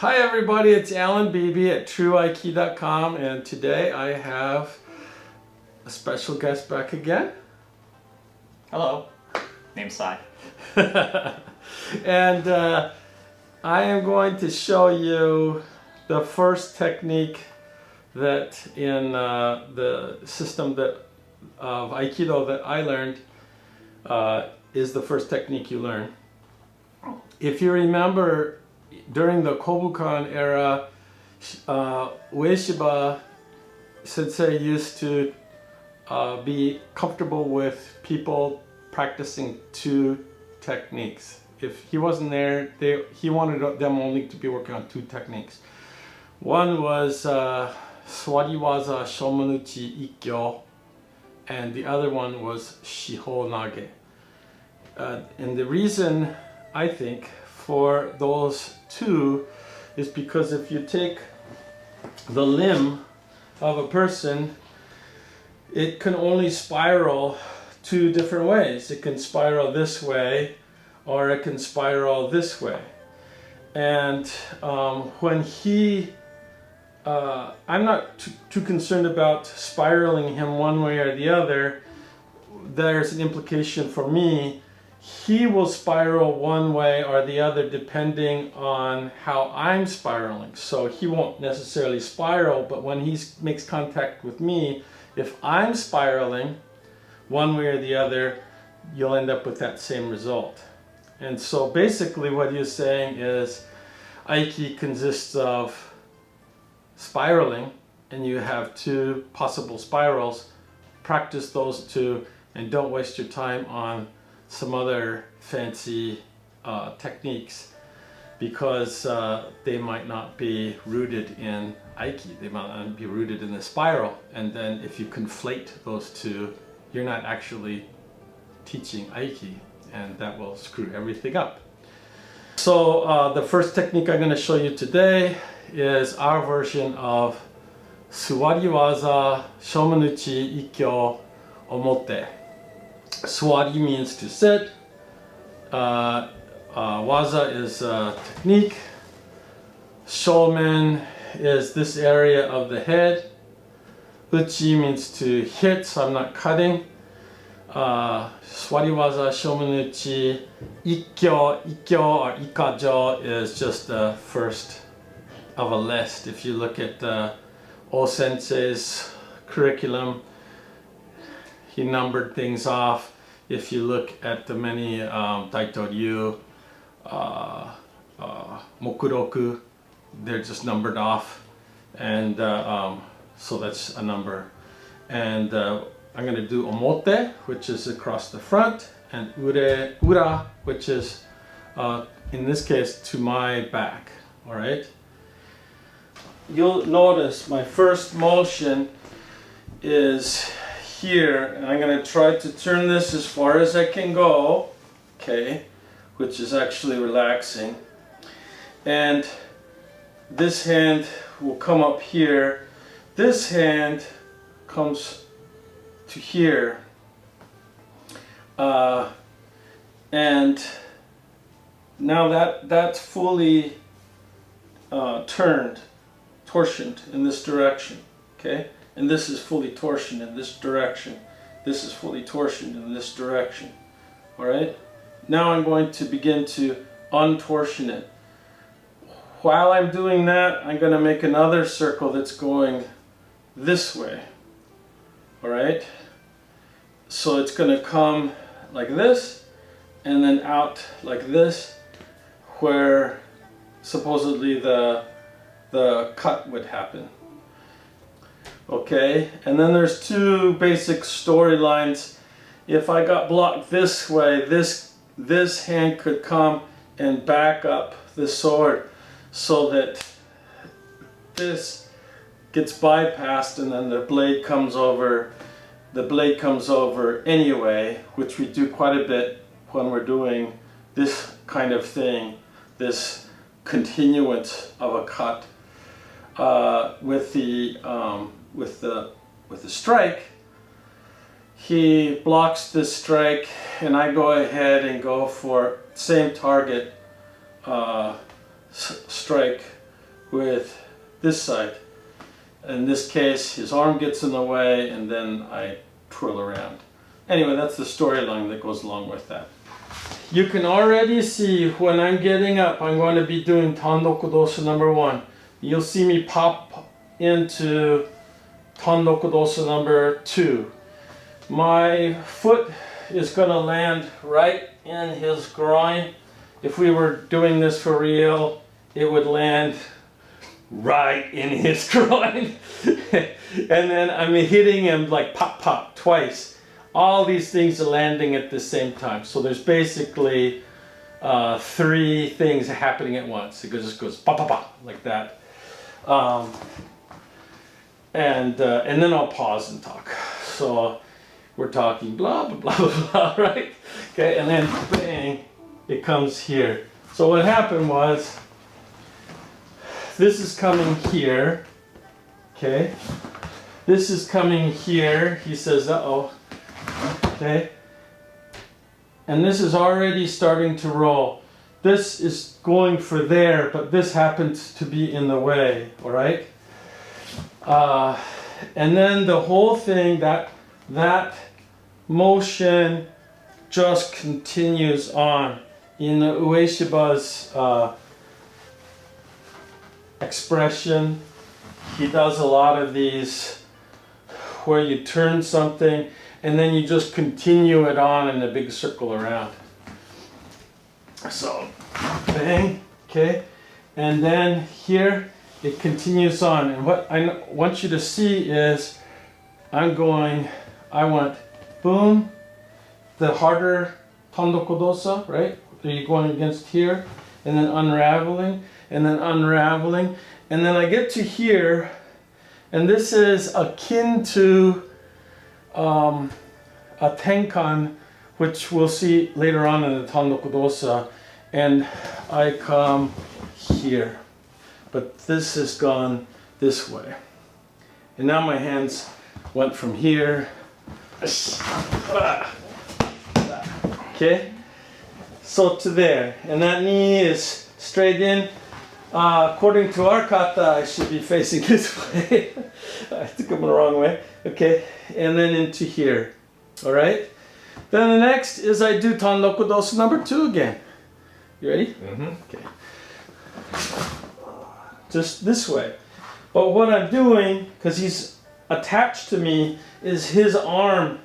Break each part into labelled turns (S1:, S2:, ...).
S1: Hi everybody, it's Alan Beebe at TrueAiki.com, and today I have a special guest back again.
S2: Hello, name's Sai.
S1: And I am going to show you the first technique that in the system that of Aikido that I learned is the first technique you learn. If you remember, during the Kobukan era, Ueshiba sensei used to be comfortable with people practicing two techniques. If he wasn't there, he wanted them only to be working on two techniques. One was Swariwaza Shomanuchi Ikkyo, and the other one was Shiho Nage. And the reason, I think, for those two is because if you take the limb of a person, it can only spiral two different ways. It can spiral this way, or it can spiral this way. And when I'm not too concerned about spiraling him one way or the other. There's an implication for me. He will spiral one way or the other depending on how I'm spiraling. So he won't necessarily spiral, but when he makes contact with me, if I'm spiraling one way or the other, you'll end up with that same result. And so basically what he's saying is Aiki consists of spiraling, and you have two possible spirals. Practice those two and don't waste your time on some other fancy techniques, because they might not be rooted in Aiki. They might not be rooted in the spiral, and then if you conflate those two, you're not actually teaching Aiki, and that will screw everything up. So the first technique I'm going to show you today is our version of Suwariwaza Shomanuchi Ikkyo Omote. Suwari means to sit, waza is technique, shomen is this area of the head, uchi means to hit, so I'm not cutting. Suwariwaza Shomanuchi Ikkyo or Ikajo is just the first of a list. If you look at O-sensei's curriculum, he numbered things off. If you look at the many Daito-ryu, Mokuroku, they're just numbered off, and so that's a number. And I'm going to do Omote, which is across the front, and Ura, which is in this case to my back. All right. You'll notice my first motion is here, and I'm going to try to turn this as far as I can go, okay, which is actually relaxing. And this hand will come up here. This hand comes to here. And now that's fully torsioned in this direction, okay? And this is fully torsioned in this direction. This is fully torsioned in this direction. All right? Now I'm going to begin to untorsion it. While I'm doing that, I'm going to make another circle that's going this way. All right? So it's going to come like this, and then out like this, where supposedly the cut would happen. Okay, and then there's two basic storylines. If I got blocked this way, this hand could come and back up the sword so that this gets bypassed, and then the blade comes over. The blade comes over anyway, which we do quite a bit when we're doing this kind of thing, this continuance of a cut with the strike. He blocks this strike, and I go ahead and go for same target strike with this side. In this case, his arm gets in the way, and then I twirl around. Anyway, that's the storyline that goes along with that. You can already see when I'm getting up, I'm going to be doing Tandoku Dosa number 1. You'll see me pop into Tandoku Dosa number 2. My foot is going to land right in his groin. If we were doing this for real, it would land right in his groin. And then I'm hitting him like pop pop twice. All these things are landing at the same time. So there's basically 3 things happening at once. It just goes pop pop pop like that. And then I'll pause and talk. So we're talking blah blah blah blah blah, right? Okay, and then bang, it comes here. So what happened was, this is coming here, okay? This is coming here. He says, uh-oh, okay? And this is already starting to roll. This is going for there, but this happens to be in the way, all right? And then the whole thing, that motion just continues on. In Ueshiba's expression, he does a lot of these where you turn something and then you just continue it on in a big circle around. So, bang, okay, and then here it continues on. And what I want you to see is I want boom, the harder Tandoku Dosa, right? So you're going against here, and then unraveling, and then unraveling, and then I get to here, and this is akin to a tenkan, which we'll see later on in the Tandoku Dosa, and I come here, but this has gone this way, and now my hands went from here, okay, so to there, and that knee is straight in. According to our kata, I should be facing this way. I took them the wrong way. Okay, and then into here. All right. Then the next is I do Tandoku Dosa number 2 again. You ready?
S2: Mm-hmm.
S1: Okay. Just this way. But what I'm doing, because he's attached to me, is his arm.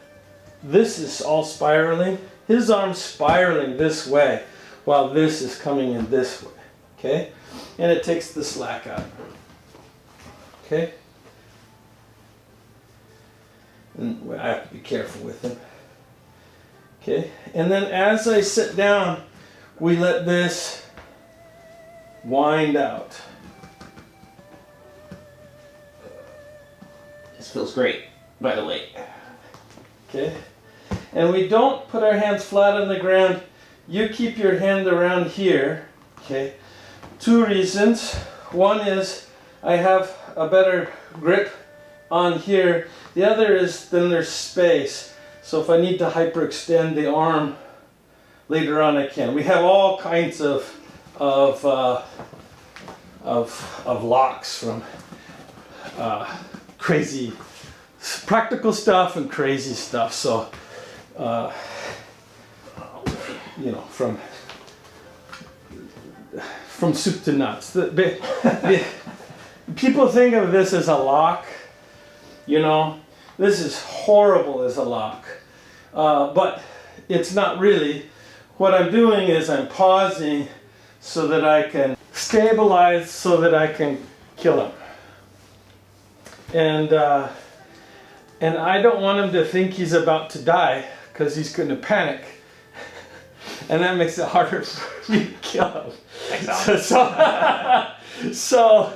S1: This is all spiraling. His arm's spiraling this way, while this is coming in this way. Okay? And it takes the slack out. Okay? And I have to be careful with him. Okay? And then as I sit down, we let this wind out.
S2: This feels great, by the way.
S1: Okay? And we don't put our hands flat on the ground. You keep your hand around here. Okay? 2 reasons. One is I have a better grip on here. The other is then there's space. So if I need to hyperextend the arm later on, I can. We have all kinds of locks, from crazy practical stuff and crazy stuff. So you know, from soup to nuts. People think of this as a lock, you know. This is horrible as a lock, but it's not really. What I'm doing is I'm pausing so that I can stabilize, so that I can kill him. and I don't want him to think he's about to die because he's going to panic, and that makes it harder for me to kill him. So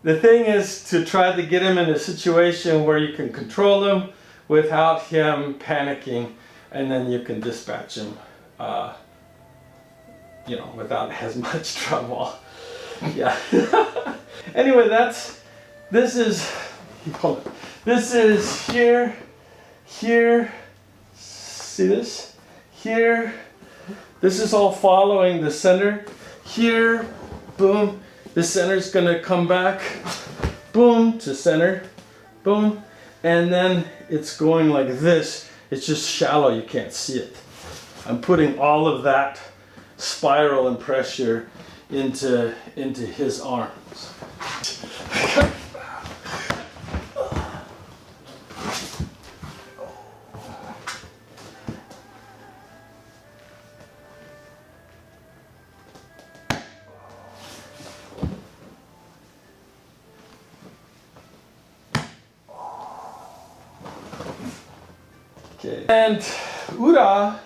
S1: the thing is to try to get him in a situation where you can control him without him panicking, and then you can dispatch him, without as much trouble. Yeah. Anyway, this is here, see this? Here, this is all following the center. Here, boom, the center's gonna come back, boom, to center, boom, and then it's going like this. It's just shallow, you can't see it. I'm putting all of that spiral and pressure into his arms. Okay. And Ura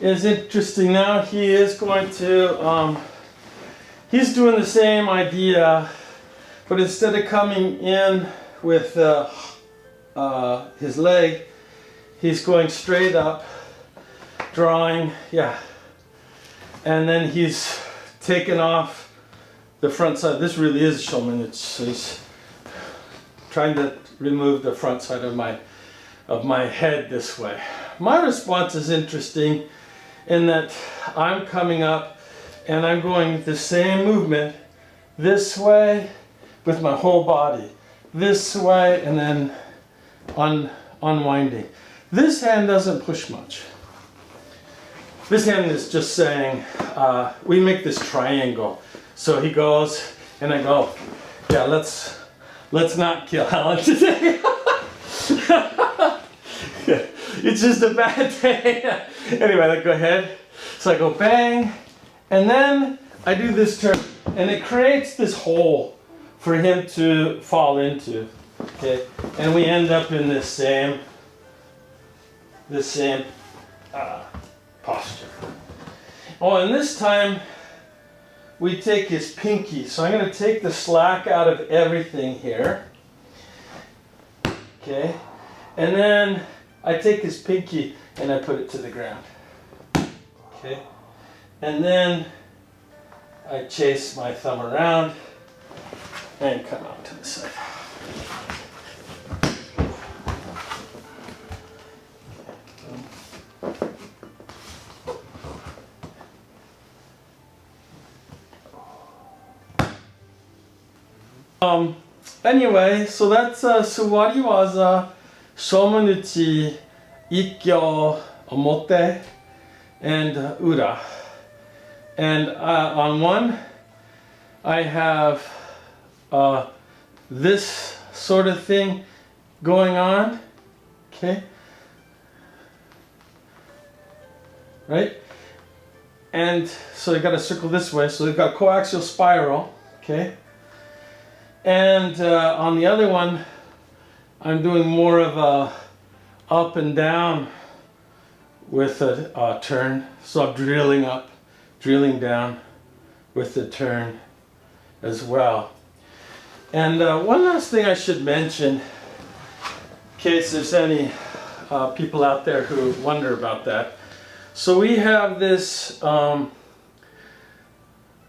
S1: is interesting now. He is going to, he's doing the same idea, but instead of coming in with his leg, he's going straight up, drawing, yeah. And then he's taken off the front side. This really is Shomen. He's trying to remove the front side of my head this way. My response is interesting in that I'm coming up and I'm going the same movement this way with my whole body, this way, and then unwinding. This hand doesn't push much. This hand is just saying, we make this triangle. So he goes and I go, yeah, let's not kill Helen today. It's just a bad day. Anyway, let's go ahead. So I go bang, and then I do this turn, and it creates this hole for him to fall into. Okay, and we end up in this same posture. Oh, and this time we take his pinky. So I'm going to take the slack out of everything here. Okay, and then I take his pinky and I put it to the ground. Okay, and then I chase my thumb around and come out to the side. Anyway, so that's Suwari waza, Shomenuchi, Ikkyo, Omote, and Ura. And on one, I have this sort of thing going on, okay? Right? And so you got to circle this way, so you've got coaxial spiral, okay? And on the other one, I'm doing more of a up and down with a turn. So I'm drilling up, drilling down with the turn as well. And one last thing I should mention, in case there's any people out there who wonder about that. So we have this,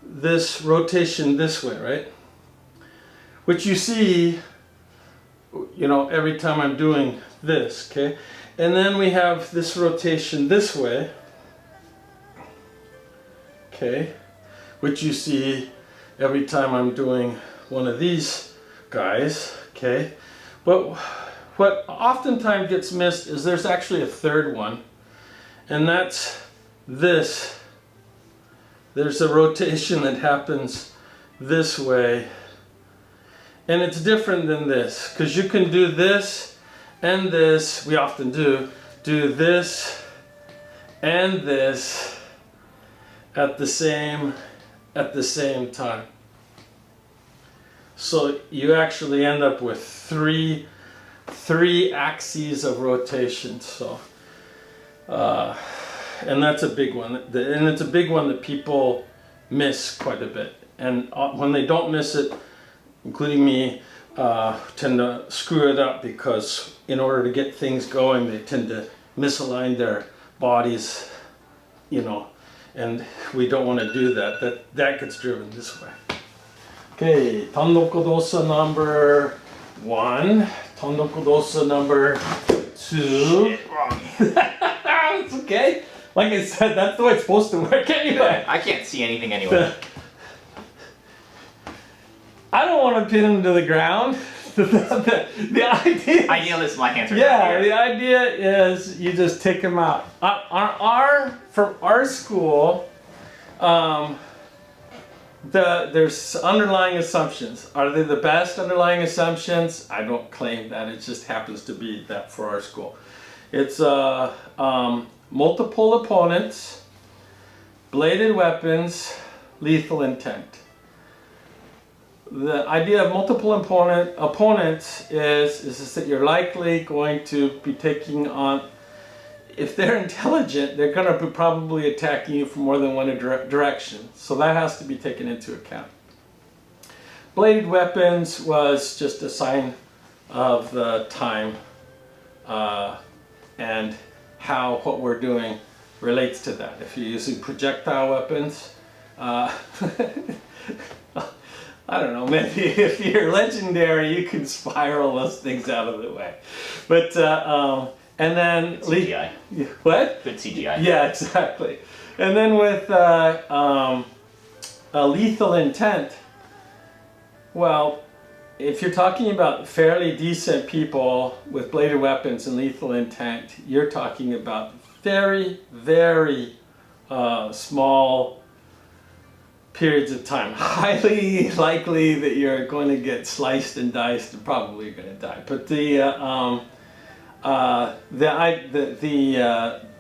S1: this rotation this way, right? Which you see, you know, every time I'm doing this, okay? And then we have this rotation this way, okay? Which you see every time I'm doing one of these guys, okay? But what oftentimes gets missed is there's actually a third one, and that's this. There's a rotation that happens this way. And it's different than this, because you can do this and this, we often do this and this at the same time. So you actually end up with three axes of rotation. So, and that's a big one. And it's a big one that people miss quite a bit. And when they don't miss it, including me, tend to screw it up because in order to get things going, they tend to misalign their bodies, you know, and we don't want to do that. That gets driven this way. Okay, Tandoko dosa number 1, Tandoko dosa number 2.
S2: Shit, wrong.
S1: It's okay. Like I said, that's the way it's supposed to work anyway.
S2: I can't see anything anyway.
S1: I don't want to pin him to the ground. The idea.
S2: Ideal is my hands are
S1: Yeah,
S2: down
S1: the
S2: here.
S1: idea is you just take him out. From our school, there's underlying assumptions. Are they the best underlying assumptions? I don't claim that. It just happens to be that for our school. It's multiple opponents, bladed weapons, lethal intent. The idea of multiple opponents is that you're likely going to be taking on, if they're intelligent, they're going to be probably attacking you from more than one direction. So that has to be taken into account. Bladed weapons was just a sign of the time and how what we're doing relates to that. If you're using projectile weapons, I don't know, maybe if you're legendary, you can spiral those things out of the way. But, and then...
S2: CGI.
S1: What?
S2: Good CGI.
S1: Yeah, exactly. And then with lethal intent, well, if you're talking about fairly decent people with bladed weapons and lethal intent, you're talking about very, very small periods of time. Highly likely that you're going to get sliced and diced and probably going to die. But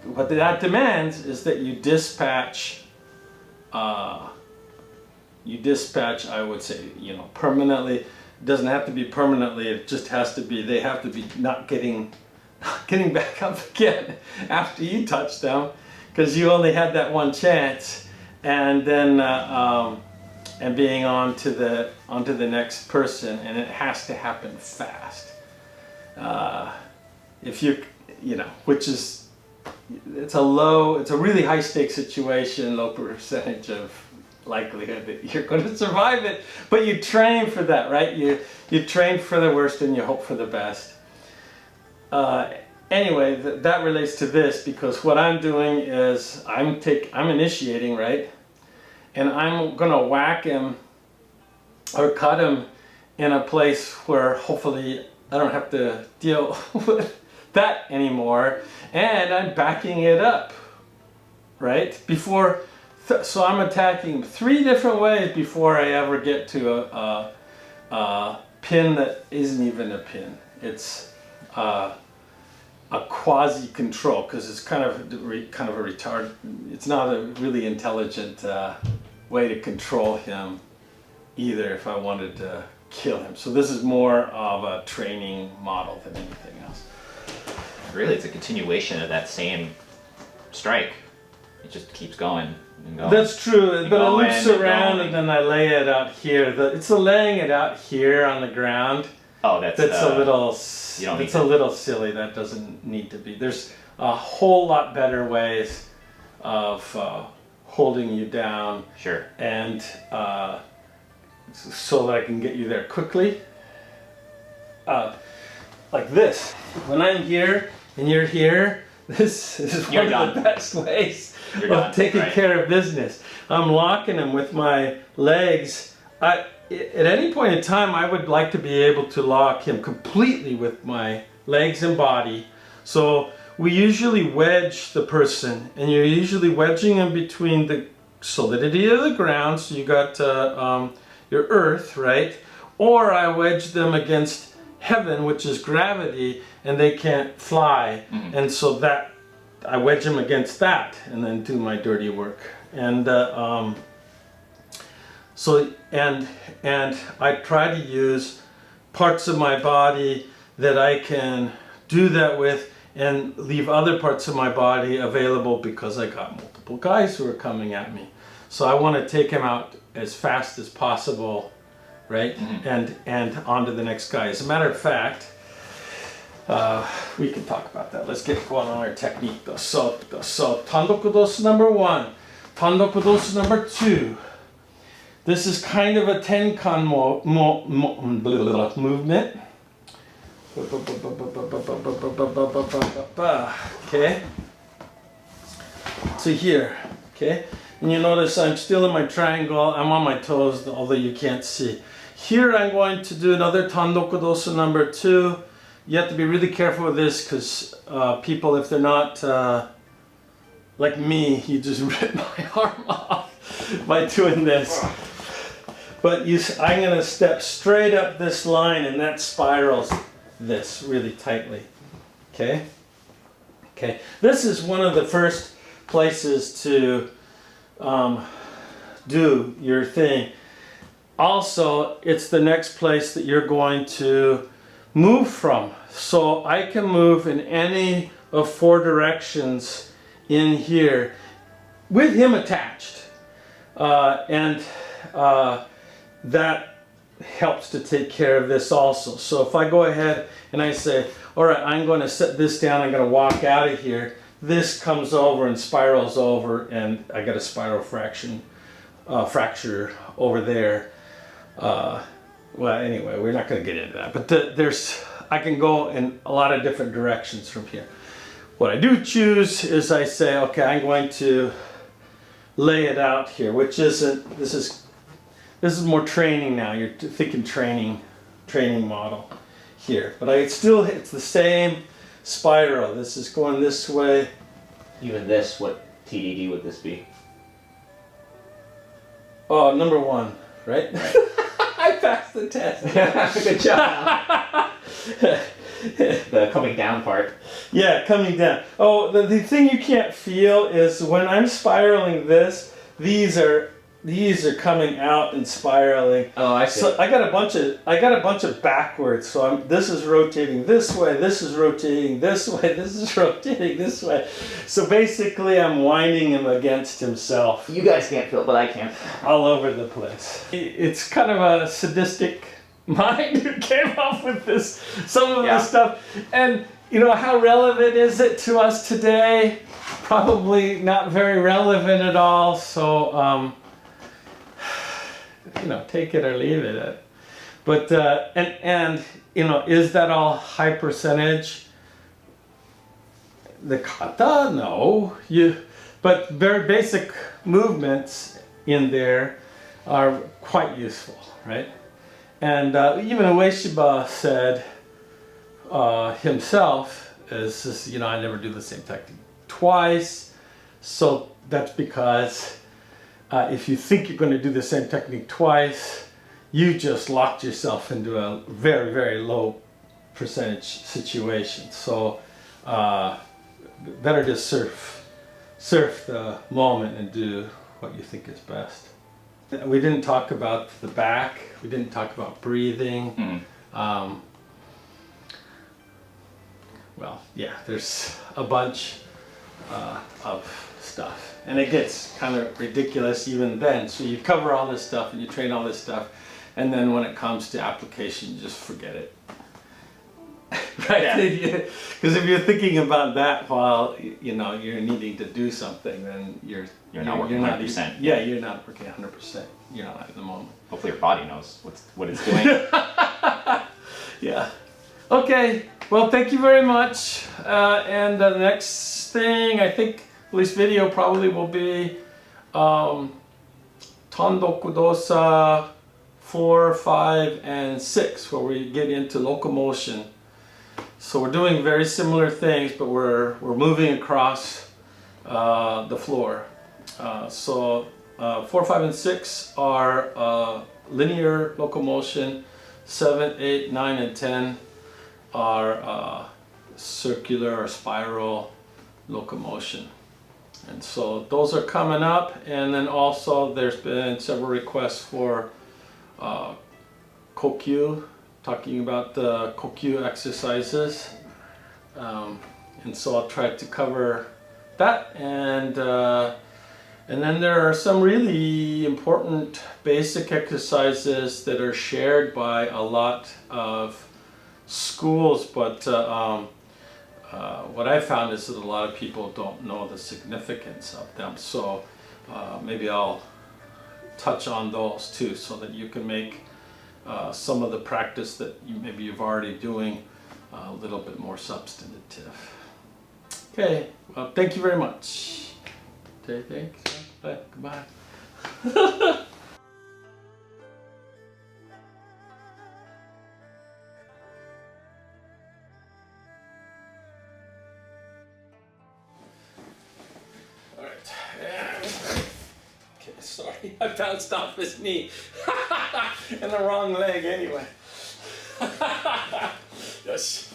S1: what that demands is that you dispatch, I would say, you know, permanently. It doesn't have to be permanently, it just has to be, they have to be not getting back up again after you touch them, because you only had that one chance, and then and being on to the next person, and it has to happen fast. If you know, which is, it's a really high stakes situation, low percentage of likelihood that you're going to survive it, but you train for that, right? You train for the worst and you hope for the best. Anyway, that relates to this, because what I'm doing is I'm initiating, right? And I'm gonna whack him or cut him in a place where hopefully I don't have to deal with that anymore, and I'm backing it up, right? So I'm attacking 3 different ways before I ever get to a pin that isn't even a pin. It's a quasi-control, because it's kind of a retard. It's not a really intelligent way to control him either if I wanted to kill him. So this is more of a training model than anything else.
S2: Really, it's a continuation of that same strike. It just keeps going and going.
S1: That's true, but it loops around and then I lay it out here. It's the laying it out here on the ground.
S2: Oh, that's
S1: a little. It's a little silly. That doesn't need to be. There's a whole lot better ways of holding you down.
S2: Sure.
S1: And so that I can get you there quickly. Like this. When I'm here and you're here, this is one of the best ways of taking care of business. I'm locking him with my legs. At any point in time, I would like to be able to lock him completely with my legs and body. So we usually wedge the person, and you're usually wedging him between the solidity of the ground, so you got your earth, right? Or I wedge them against heaven, which is gravity, and they can't fly. Mm-hmm. And so that I wedge them against that and then do my dirty work. And So, and I try to use parts of my body that I can do that with and leave other parts of my body available because I got multiple guys who are coming at me. So I want to take him out as fast as possible, right? And on to the next guy. As a matter of fact, we can talk about that. Let's get going on our technique though. So Tandoku Dosu number 1, Tandoku Dosu number 2. This is kind of a Tenkan movement. Okay. So here, okay. And you notice I'm still in my triangle. I'm on my toes, although you can't see. Here I'm going to do another Tandoku Dosu number 2. You have to be really careful with this because people, if they're not like me, you just rip my arm off by doing this. But I'm going to step straight up this line and that spirals this really tightly. Okay? Okay. This is one of the first places to do your thing. Also, it's the next place that you're going to move from. So I can move in any of 4 directions in here with him attached. That helps to take care of this also. So if I go ahead and I say, all right, I'm going to set this down, I'm going to walk out of here, this comes over and spirals over and I got a spiral fracture over there. Well, anyway, we're not going to get into that, but I can go in a lot of different directions from here. What I do choose is I say, okay, I'm going to lay it out here, which isn't, this is more training now. You're thinking training model here. But it's the same spiral. This is going this way.
S2: Even this, what TDD would this be?
S1: Oh, number 1, right? I passed the test.
S2: Good job. The coming down part.
S1: Yeah, coming down. Oh, the thing you can't feel is when I'm spiraling this, these are coming out and spiraling.
S2: Oh, I see.
S1: So I got a bunch of backwards. So this is rotating this way. This is rotating this way. This is rotating this way. So basically, I'm winding him against himself.
S2: You guys can't feel it, but I can.
S1: All over the place. It's kind of a sadistic mind who came up with some of this stuff. And you know, how relevant is it to us today? Probably not very relevant at all. So. You know, take it or leave it. But and you know, is that all high percentage? The kata, no. But very basic movements in there are quite useful, right? And even Ueshiba said himself, you know, I never do the same technique twice. So that's because if you think you're going to do the same technique twice, you just locked yourself into a very, very low percentage situation. So better just surf the moment and do what you think is best. We didn't talk about the back. We didn't talk about breathing. Well, yeah, there's a bunch of stuff. And it gets kind of ridiculous even then. So you cover all this stuff and you train all this stuff, and then when it comes to application, you just forget it. Right? Because if you're thinking about that while you know you're needing to do something, then you're
S2: not working 100%.
S1: Yeah, you're not working 100%. You're not in the moment.
S2: Hopefully your body knows what it's doing.
S1: Yeah. Okay. Well, thank you very much. And the next thing, I think, at least video probably will be Tandoku Dosa 4, 5, and 6, where we get into locomotion. So we're doing very similar things, but we're moving across the floor. So 4, 5, and 6 are linear locomotion. 7, 8, 9, and 10 are circular or spiral locomotion. And so those are coming up, and then also there's been several requests for kokyu, talking about the kokyu exercises. And so I'll try to cover that, and then there are some really important basic exercises that are shared by a lot of schools, but what I found is that a lot of people don't know the significance of them. So maybe I'll touch on those too, so that you can make some of the practice that maybe you're already doing a little bit more substantive. Okay, well, thank you very much. Okay, thanks. Bye. Goodbye. All right. Okay, sorry, I bounced off his knee. And the wrong leg anyway. Yes.